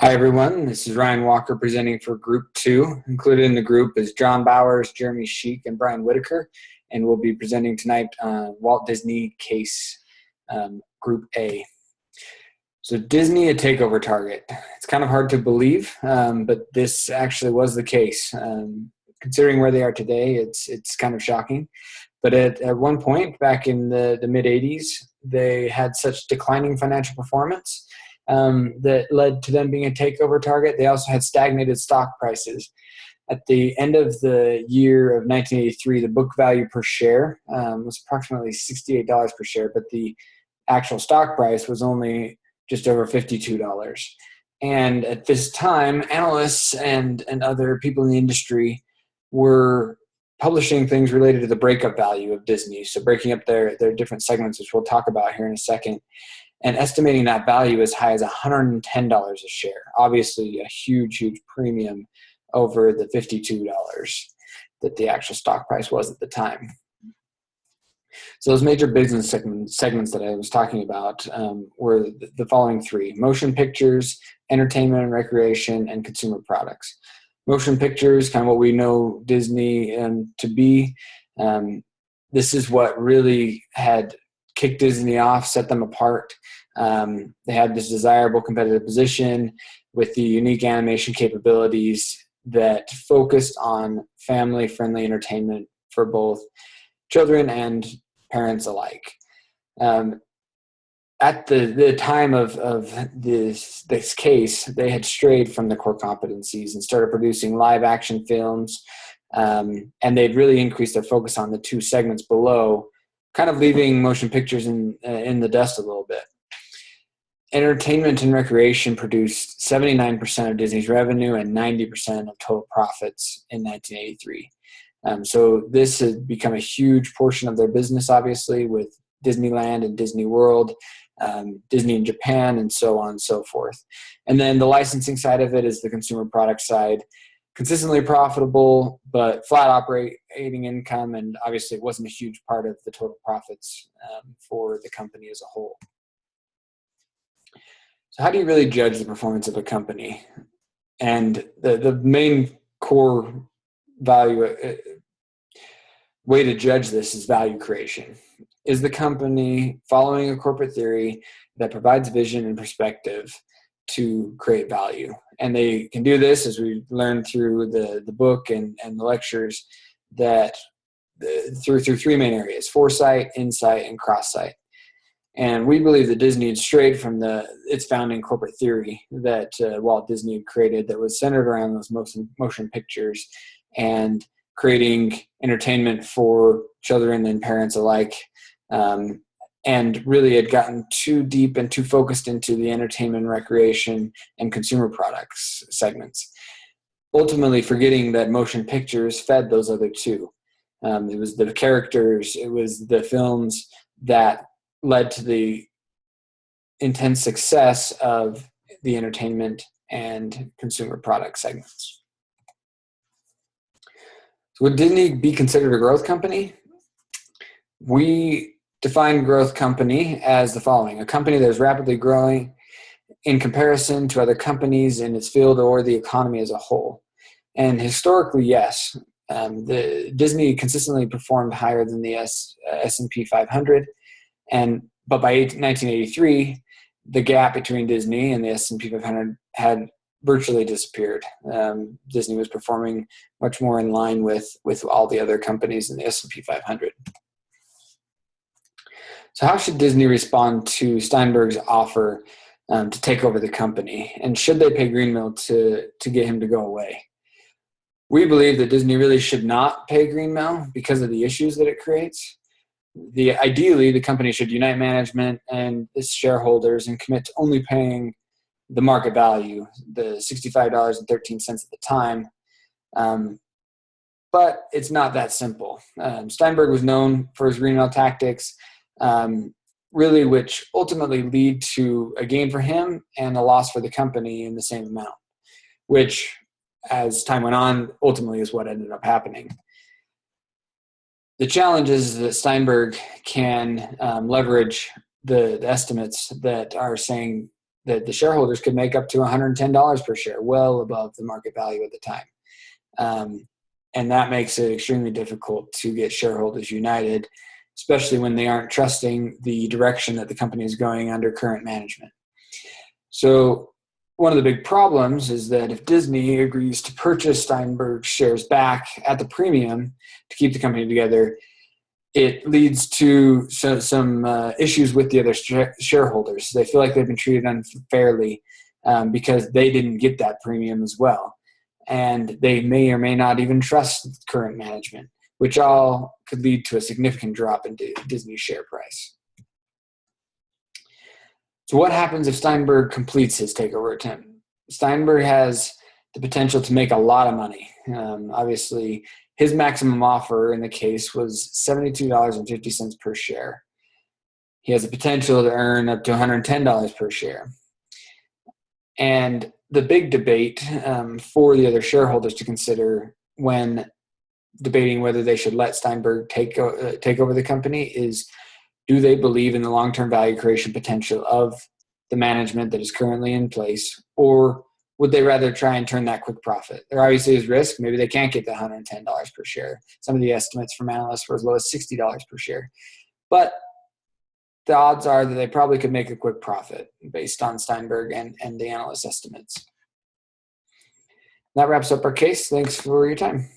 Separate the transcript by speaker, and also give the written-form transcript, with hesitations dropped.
Speaker 1: Hi, everyone. This is Ryan Walker presenting for Group 2. Included in the group is John Bowers, Jeremy Sheik, and Brian Whitaker, and we'll be presenting tonight Walt Disney case Group A. So Disney, a takeover target. It's kind of hard to believe, but this actually was the case. Considering where they are today, it's kind of shocking. But at one point, back in the mid-'80s, they had such declining financial performance that led to them being a takeover target. They also had stagnated stock prices. At the end of the year of 1983, the book value per share was approximately $68 per share, but the actual stock price was only just over $52. And at this time, analysts and other people in the industry were publishing things related to the breakup value of Disney. So breaking up their different segments, which we'll talk about here in a second, and estimating that value as high as $110 a share. Obviously a huge premium over the $52 that the actual stock price was at the time. So those major business segments that I was talking about were the following three: motion pictures, entertainment and recreation, and consumer products. Motion pictures, kind of what we know Disney to be. This is what really had kicked Disney off, set them apart. They had this desirable competitive position with the unique animation capabilities that focused on family-friendly entertainment for both children and parents alike. At the time of this case, they had strayed from the core competencies and started producing live-action films, and they'd really increased their focus on the two segments below, kind of leaving motion pictures in the dust a little bit. Entertainment and recreation produced 79% of Disney's revenue and 90% of total profits in 1983. So this had become a huge portion of their business, obviously, with Disneyland and Disney World, Disney in Japan, and so on and so forth. And then the licensing side of it is the consumer product side. Consistently profitable, but flat operating income, and obviously it wasn't a huge part of the total profits for the company as a whole. So how do you really judge the performance of a company? And the main core way to judge this is value creation. Is the company following a corporate theory that provides vision and perspective to create value? And they can do this, as we learned through the book and the lectures, that through three main areas: foresight, insight, and cross-sight. And we believe that Disney had strayed from its founding corporate theory that Walt Disney had created, that was centered around those motion pictures and creating entertainment for children and parents alike, and really had gotten too deep and too focused into the entertainment, recreation, and consumer products segments, ultimately forgetting that motion pictures fed those other two. It was the characters, it was the films that led to the intense success of the entertainment and consumer product segments. So would Disney be considered a growth company? We define growth company as the following: a company that is rapidly growing in comparison to other companies in its field or the economy as a whole. And historically, yes, Disney consistently performed higher than the S&P 500. But by 1983, the gap between Disney and the S&P 500 had virtually disappeared. Disney was performing much more in line with all the other companies in the S&P 500. So how should Disney respond to Steinberg's offer to take over the company? And should they pay Greenmill to get him to go away? We believe that Disney really should not pay Greenmill because of the issues that it creates. Ideally, the company should unite management and its shareholders and commit to only paying the market value, the $65.13 at the time. But it's not that simple. Steinberg was known for his Greenmill tactics, really, which ultimately lead to a gain for him and a loss for the company in the same amount, which, as time went on, ultimately is what ended up happening. The challenge is that Steinberg can leverage the estimates that are saying that the shareholders could make up to $110 per share, well above the market value at the time. And that makes it extremely difficult to get shareholders united, especially when they aren't trusting the direction that the company is going under current management. So one of the big problems is that if Disney agrees to purchase Steinberg shares back at the premium to keep the company together, it leads to some issues with the other shareholders. They feel like they've been treated unfairly because they didn't get that premium as well. And they may or may not even trust current management, which all could lead to a significant drop in Disney's share price. So what happens if Steinberg completes his takeover attempt? Steinberg has the potential to make a lot of money. Obviously, his maximum offer in the case was $72.50 per share. He has the potential to earn up to $110 per share. And the big debate for the other shareholders to consider when debating whether they should let Steinberg take over the company is, do they believe in the long-term value creation potential of the management that is currently in place, or would they rather try and turn that quick profit? There obviously is risk. Maybe they can't get the $110 per share. Some of the estimates from analysts were as low as $60 per share. But the odds are that they probably could make a quick profit based on Steinberg and the analyst estimates. That wraps up our case. Thanks for your time.